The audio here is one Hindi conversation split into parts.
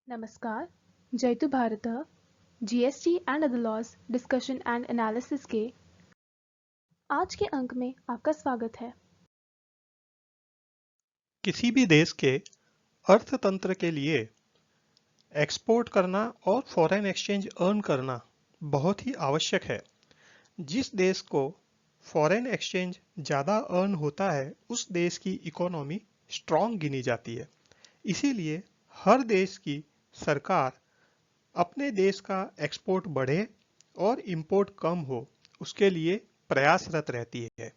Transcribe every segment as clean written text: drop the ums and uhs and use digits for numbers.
नमस्कार, जयतु भारतः GST and other laws discussion and analysis के आज के अंक में आपका स्वागत है। किसी भी देश के अर्थतंत्र के लिए एक्सपोर्ट करना और फॉरेन एक्सचेंज अर्न करना बहुत ही आवश्यक है। जिस देश को फॉरेन एक्सचेंज ज़्यादा अर्न होता है उस देश की इकोनॉमी स्ट्रॉन्ग गिनी जाती है। इसीलिए हर देश की सरकार अपने देश का एक्सपोर्ट बढ़े और इंपोर्ट कम हो उसके लिए प्रयासरत रहती है।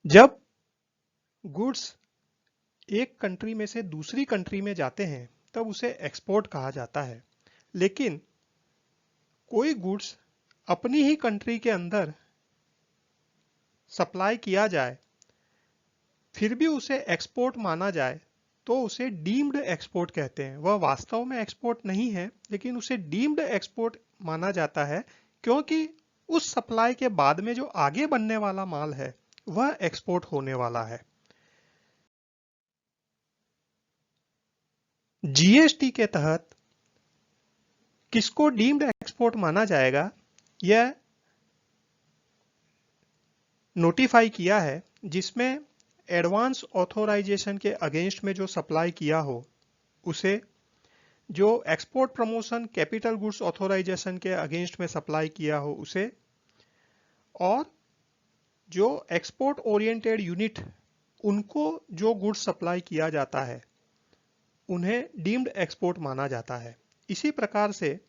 जब गुड्स एक कंट्री में से दूसरी कंट्री में जाते हैं तब उसे एक्सपोर्ट कहा जाता है। लेकिन कोई गुड्स अपनी ही कंट्री के अंदर सप्लाई किया जाए फिर भी उसे एक्सपोर्ट माना जाए तो उसे डीम्ड एक्सपोर्ट कहते हैं। वह वास्तव में एक्सपोर्ट नहीं है लेकिन उसे डीम्ड एक्सपोर्ट माना जाता है क्योंकि उस सप्लाई के बाद में जो आगे बनने वाला माल है वह एक्सपोर्ट होने वाला है। जीएसटी के तहत किसको डीम्ड एक्सपोर्ट माना जाएगा यह नोटिफाई किया है जिसमें एडवांस ऑथोराइजेशन के अगेंस्ट में जो सप्लाई किया हो उसे, जो export promotion capital goods authorization के अगेंस्ट में सप्लाई किया हो उसे, और जो एक्सपोर्ट ओरिएंटेड यूनिट उनको जो गुड्स सप्लाई किया जाता है उन्हें डीम्ड एक्सपोर्ट माना जाता है। इसी प्रकार से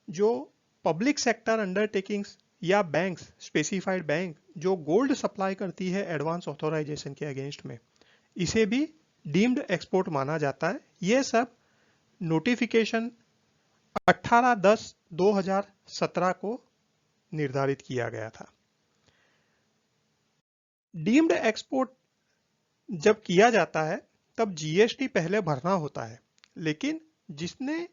जो पब्लिक सेक्टर अंडरटेकिंग्स या बैंक्स, स्पेसिफाइड बैंक जो गोल्ड सप्लाई करती है एडवांस ऑथोराइजेशन के अगेंस्ट में, इसे भी डीम्ड एक्सपोर्ट माना जाता है। यह सब नोटिफिकेशन 18/10/2017 को निर्धारित किया गया था। डीम्ड एक्सपोर्ट जब किया जाता है तब जीएसटी पहले भरना होता है, लेकिन जिसने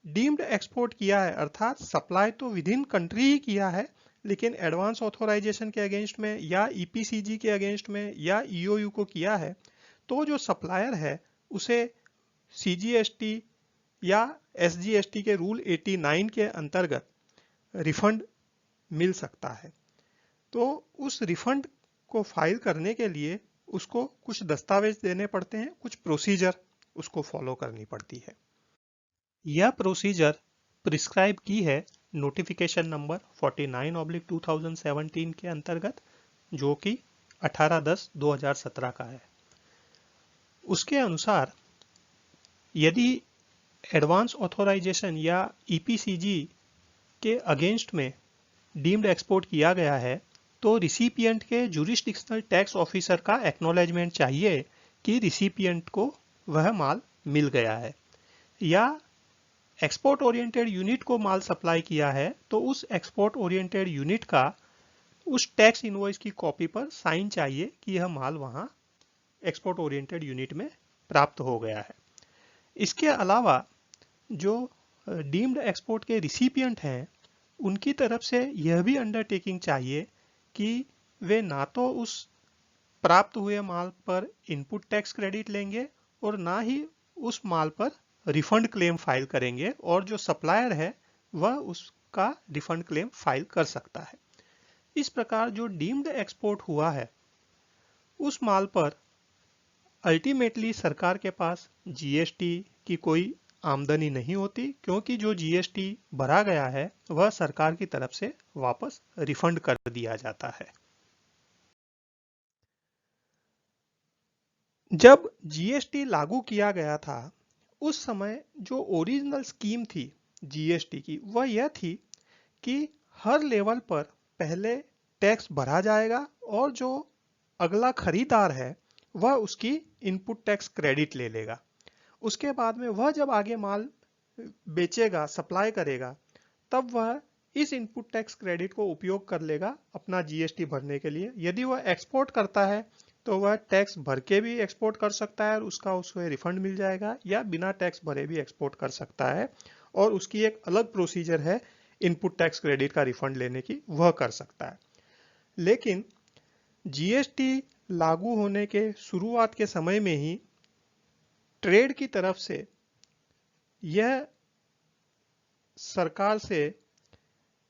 डीम्ड एक्सपोर्ट किया है अर्थात सप्लाई तो विद इन कंट्री ही किया है लेकिन एडवांस ऑथोराइजेशन के अगेंस्ट में या ईपीसीजी के अगेंस्ट में या ईओयू को किया है, तो जो सप्लायर है उसे सीजीएसटी या एसजीएसटी के रूल 89 के अंतर्गत रिफंड मिल सकता है। तो उस रिफंड को फाइल करने के लिए उसको कुछ दस्तावेज देने पड़ते हैं, कुछ प्रोसीजर उसको फॉलो करनी पड़ती है। यह प्रोसीजर प्रिस्क्राइब की है नोटिफिकेशन नंबर 49/2017 के अंतर्गत, जो कि 18/10/2017 का है। उसके अनुसार यदि एडवांस ऑथोराइजेशन या ईपीसीजी के अगेंस्ट में डीम्ड एक्सपोर्ट किया गया है तो रिसिपिएंट के जुरिस्डिक्शनल टैक्स ऑफिसर का एक्नॉलेजमेंट चाहिए कि रिसिपिएंट को वह माल मिल गया है, या एक्सपोर्ट ओरिएंटेड यूनिट को माल सप्लाई किया है तो उस एक्सपोर्ट ओरिएंटेड यूनिट का उस टैक्स इनवॉइस की कॉपी पर साइन चाहिए कि यह माल वहां एक्सपोर्ट ओरिएंटेड यूनिट में प्राप्त हो गया है। इसके अलावा जो डीम्ड एक्सपोर्ट के रिसिपिएंट हैं उनकी तरफ से यह भी अंडरटेकिंग चाहिए कि वे ना तो उस प्राप्त हुए माल पर इनपुट टैक्स क्रेडिट लेंगे और ना ही उस माल पर रिफंड क्लेम फाइल करेंगे, और जो सप्लायर है वह उसका रिफंड क्लेम फाइल कर सकता है। इस प्रकार जो डीम्ड एक्सपोर्ट हुआ है उस माल पर अल्टीमेटली सरकार के पास जीएसटी की कोई आमदनी नहीं होती, क्योंकि जो जीएसटी भरा गया है वह सरकार की तरफ से वापस रिफंड कर दिया जाता है। जब जीएसटी लागू किया गया था उस समय जो ओरिजिनल स्कीम थी जीएसटी की वह यह थी कि हर लेवल पर पहले टैक्स भरा जाएगा और जो अगला खरीदार है वह उसकी इनपुट टैक्स क्रेडिट ले लेगा। उसके बाद में वह जब आगे माल बेचेगा, सप्लाई करेगा, तब वह इस इनपुट टैक्स क्रेडिट को उपयोग कर लेगा अपना जीएसटी भरने के लिए। यदि वह एक्सपोर्ट करता है तो वह टैक्स भर के भी एक्सपोर्ट कर सकता है और उसका उसे रिफंड मिल जाएगा, या बिना टैक्स भरे भी एक्सपोर्ट कर सकता है और उसकी एक अलग प्रोसीजर है इनपुट टैक्स क्रेडिट का रिफंड लेने की, वह कर सकता है। लेकिन जीएसटी लागू होने के शुरुआत के समय में ही ट्रेड की तरफ से यह सरकार से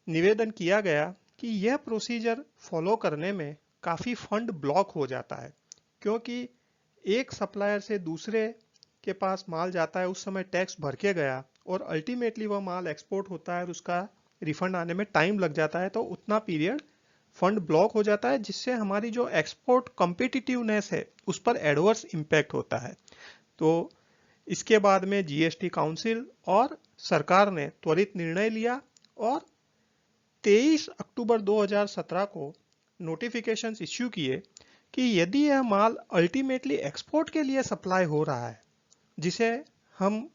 निवेदन किया गया कि यह प्रोसीजर फॉलो करने में काफ़ी फंड ब्लॉक हो जाता है, क्योंकि एक सप्लायर से दूसरे के पास माल जाता है, उस समय टैक्स भर के गया और अल्टीमेटली वह माल एक्सपोर्ट होता है और उसका रिफंड आने में टाइम लग जाता है, तो उतना पीरियड फंड ब्लॉक हो जाता है, जिससे हमारी जो एक्सपोर्ट कॉम्पिटिटिवनेस है उस पर एडवर्स इम्पैक्ट होता है। तो इसके बाद में जीएसटी काउंसिल और सरकार ने त्वरित निर्णय लिया और 23 अक्टूबर 2017 को नोटिफिकेशंस इश्यू किए कि यदि यह माल अल्टीमेटली एक्सपोर्ट के लिए सप्लाई हो रहा है, जिसे हम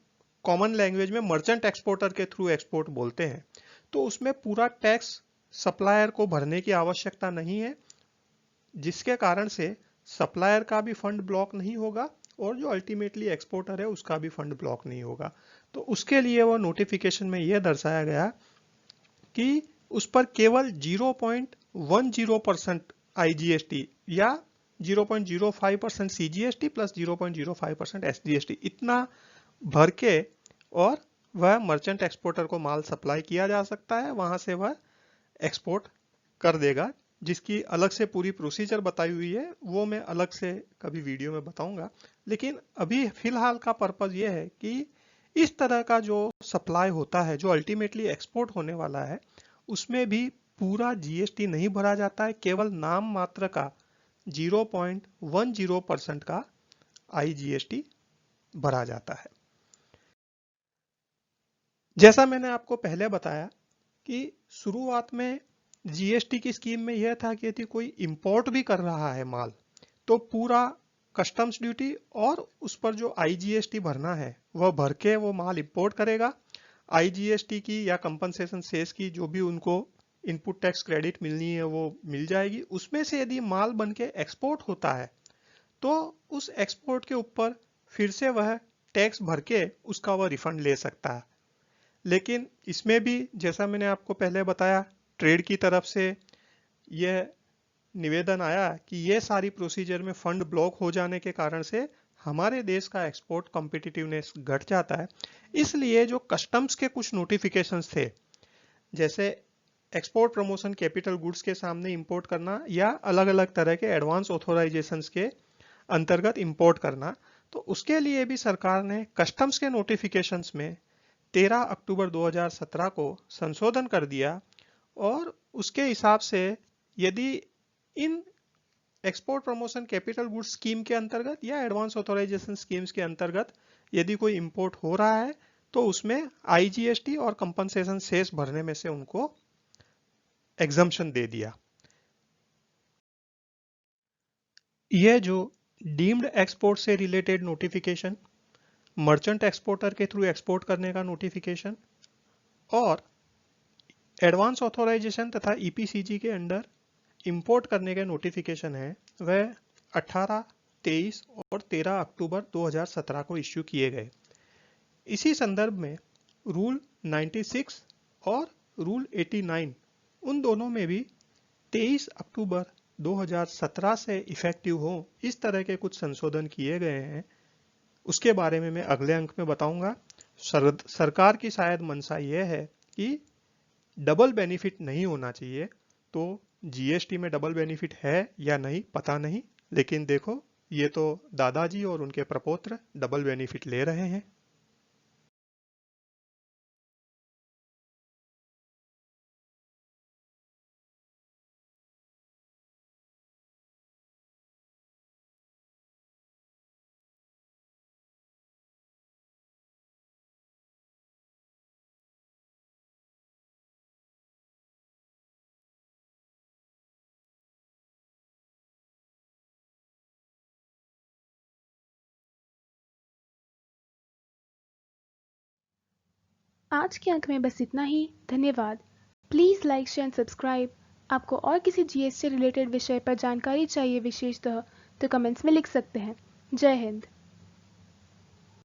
कॉमन लैंग्वेज में मर्चेंट एक्सपोर्टर के थ्रू एक्सपोर्ट बोलते हैं, तो उसमें पूरा टैक्स सप्लायर को भरने की आवश्यकता नहीं है, जिसके कारण से सप्लायर का भी फंड ब्लॉक नहीं होगा और जो अल्टीमेटली एक्सपोर्टर है उसका भी फंड ब्लॉक नहीं होगा। तो उसके लिए वो नोटिफिकेशन में यह दर्शाया गया कि उस पर केवल 0.10% आईजीएसटी या 0.05% सीजीएसटी प्लस 0.05% एसजीएसटी इतना भर के और वह मर्चेंट एक्सपोर्टर को माल सप्लाई किया जा सकता है, वहां से वह एक्सपोर्ट कर देगा, जिसकी अलग से पूरी प्रोसीजर बताई हुई है, वो मैं अलग से कभी वीडियो में बताऊंगा। लेकिन अभी फिलहाल का पर्पज ये है कि इस तरह का जो सप्लाई होता है जो अल्टीमेटली एक्सपोर्ट होने वाला है, उसमें भी पूरा जीएसटी नहीं भरा जाता है, केवल नाम मात्र का 0.10% का आईजीएसटी भरा जाता है। जैसा मैंने आपको पहले बताया कि शुरुआत में जीएसटी की स्कीम में यह था कि यदि कोई इंपोर्ट भी कर रहा है माल, तो पूरा कस्टम्स ड्यूटी और उस पर जो आईजीएसटी भरना है वह भर के वो माल इंपोर्ट करेगा। आईजीएसटी की या कंपनसेशन सेस की जो भी उनको इनपुट टैक्स क्रेडिट मिलनी है वो मिल जाएगी। उसमें से यदि माल बन के एक्सपोर्ट होता है तो उस एक्सपोर्ट के ऊपर फिर से वह टैक्स भर के उसका वह रिफंड ले सकता है। लेकिन इसमें भी जैसा मैंने आपको पहले बताया, ट्रेड की तरफ से यह निवेदन आया कि यह सारी प्रोसीजर में फंड ब्लॉक हो जाने के कारण से हमारे देश का एक्सपोर्ट कॉम्पिटिटिवनेस घट जाता है। इसलिए जो कस्टम्स के कुछ नोटिफिकेशंस थे, जैसे एक्सपोर्ट प्रमोशन कैपिटल गुड्स के सामने इंपोर्ट करना या अलग अलग तरह के एडवांस ऑथोराइजेशंस के अंतर्गत इंपोर्ट करना, तो उसके लिए भी सरकार ने कस्टम्स के नोटिफिकेशंस में 13 अक्टूबर 2017 को संशोधन कर दिया और उसके हिसाब से यदि in export promotion capital goods scheme के अंतर्गत या एडवांस ऑथोराइजेशन स्कीम्स के अंतर्गत यदि कोई इंपोर्ट हो रहा है तो उसमें आईजीएसटी और कंपनसेशन सेस भरने में से उनको एग्जम्पशन दे दिया। यह जो डीम्ड एक्सपोर्ट से रिलेटेड नोटिफिकेशन, मर्चेंट एक्सपोर्टर के थ्रू एक्सपोर्ट करने का नोटिफिकेशन और एडवांस ऑथोराइजेशन तथा ईपीसीजी के अंडर इंपोर्ट करने के नोटिफिकेशन है, वह 18, 23 और 13 अक्टूबर 2017 को इश्यू किए गए। इसी संदर्भ में रूल 96 और रूल 89 उन दोनों में भी 23 अक्टूबर 2017 से इफेक्टिव हो इस तरह के कुछ संशोधन किए गए हैं। उसके बारे में मैं अगले अंक में बताऊंगा। सरकार की शायद मंशा यह है कि डबल बेनिफिट नहीं होना चाहिए, तो जीएसटी में डबल बेनिफिट है या नहीं पता नहीं, लेकिन देखो ये तो दादाजी और उनके प्रपौत्र डबल बेनिफिट ले रहे हैं। आज के अंक में बस इतना ही। धन्यवाद। Please like, share and subscribe. आपको और किसी जीएसटी रिलेटेड विषय पर जानकारी चाहिए विशेषतः तो कमेंट्स में लिख सकते हैं। जय हिंद।